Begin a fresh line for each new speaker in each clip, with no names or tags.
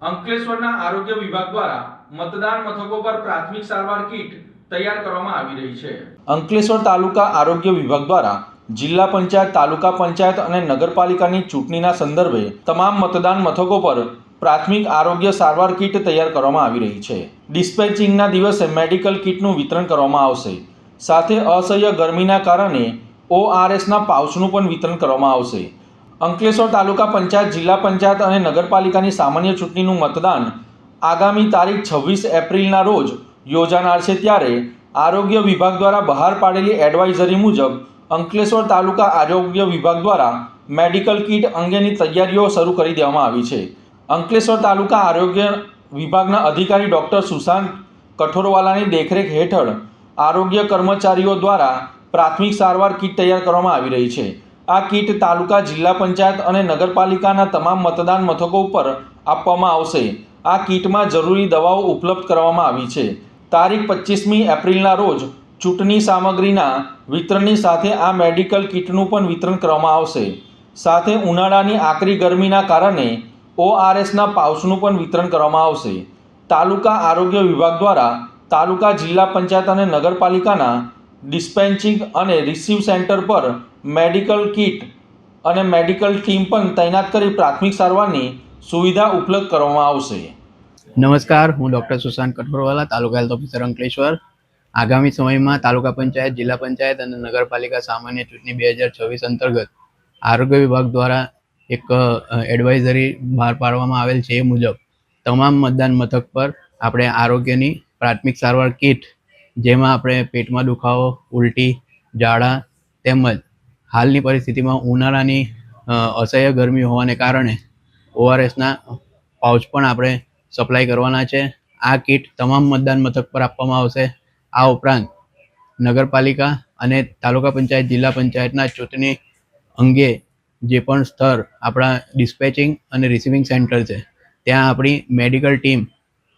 અંકલેશ્વરના આરોગ્ય વિભાગ દ્વારા મતદાન મથકો પર પ્રાથમિક સારવાર કીટ તૈયાર કરવામાં આવી રહી છે। અંકલેશ્વર તાલુકા આરોગ્ય વિભાગ દ્વારા જિલ્લા પંચાયત, તાલુકા પંચાયત અને નગરપાલિકાની ચૂંટણીના સંદર્ભે તમામ મતદાન મથકો પર પ્રાથમિક આરોગ્ય સારવાર કીટ તૈયાર કરવામાં આવી રહી છે। ડિસ્પેચિંગના દિવસે મેડિકલ કીટનું વિતરણ કરવામાં આવશે। સાથે અસહ્ય ગરમીના કારણે ORSના પાઉચનું પણ વિતરણ કરવામાં આવશે। અંકલેશ્વર તાલુકા પંચાયત, જિલ્લા પંચાયત અને નગરપાલિકાની સામાન્ય ચૂંટણીનું મતદાન આગામી તારીખ 26 એપ્રિલના રોજ યોજાનાર છે। ત્યારે આરોગ્ય વિભાગ દ્વારા બહાર પાડેલી એડવાઇઝરી મુજબ અંકલેશ્વર તાલુકા આરોગ્ય વિભાગ દ્વારા મેડિકલ કીટ અંગેની તૈયારીઓ શરૂ કરી દેવામાં આવી છે। અંકલેશ્વર તાલુકા આરોગ્ય વિભાગના અધિકારી ડૉક્ટર સુશાંત કઠોરવાલાની દેખરેખ હેઠળ આરોગ્ય કર્મચારીઓ દ્વારા પ્રાથમિક સારવાર કીટ તૈયાર કરવામાં આવી રહી છે। આ કીટ તાલુકા, જિલ્લા પંચાયત અને નગરપાલિકાના તમામ મતદાન મથકો ઉપર આપવામાં આવશે। આ કીટમાં જરૂરી દવાઓ ઉપલબ્ધ કરવામાં આવી છે। તારીખ 25મી એપ્રિલના રોજ ચૂંટણી સામગ્રીના વિતરણની સાથે આ મેડિકલ કીટનું પણ વિતરણ કરવામાં આવશે। સાથે ઉનાળાની આકરી ગરમીના કારણે ORSના પાઉચનું પણ વિતરણ કરવામાં આવશે। તાલુકા આરોગ્ય વિભાગ દ્વારા તાલુકા, જિલ્લા પંચાયત અને નગરપાલિકાના ડિસ્પેન્સિંગ અને રિસીવ સેન્ટર પર મેડિકલ કીટ અને મેડિકલ ટીમ પણ તૈનાત કરી પ્રાથમિક સારવારની સુવિધા ઉપલબ્ધ કરવામાં આવશે।
નમસ્કાર, હું ડૉક્ટર સુશાંત કઠોરવાલા, તાલુકા હેલ્થ ઓફિસર અંકલેશ્વર। આગામી સમયમાં તાલુકા પંચાયત, જિલ્લા પંચાયત અને નગરપાલિકા સામાન્ય ચૂંટણી 2026 અંતર્ગત આરોગ્ય વિભાગ દ્વારા એક એડવાઇઝરી બહાર પાડવામાં આવેલ છે। એ મુજબ તમામ મતદાન મથક પર આપણે આરોગ્યની પ્રાથમિક સારવાર કીટ, જેમાં આપણે પેટમાં દુખાવો, ઉલટી, ઝાડા તેમજ હાલની પરિસ્થિતિમાં ઉનાળાની અસહ્ય ગરમી હોવાને કારણે ORSના પાઉચ પણ આપણે સપ્લાય કરવાના છે। આ કીટ તમામ મતદાન મથક પર આપવામાં આવશે। આ ઉપરાંત નગરપાલિકા અને તાલુકા પંચાયત, જિલ્લા પંચાયતના ચૂંટણી અંગે જે પણ સ્તર આપણા ડિસ્પેચિંગ અને રિસીવિંગ સેન્ટર છે, ત્યાં આપણી મેડિકલ ટીમ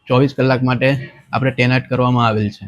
24 કલાક માટે આપણે તૈનાત કરવામાં આવેલ છે।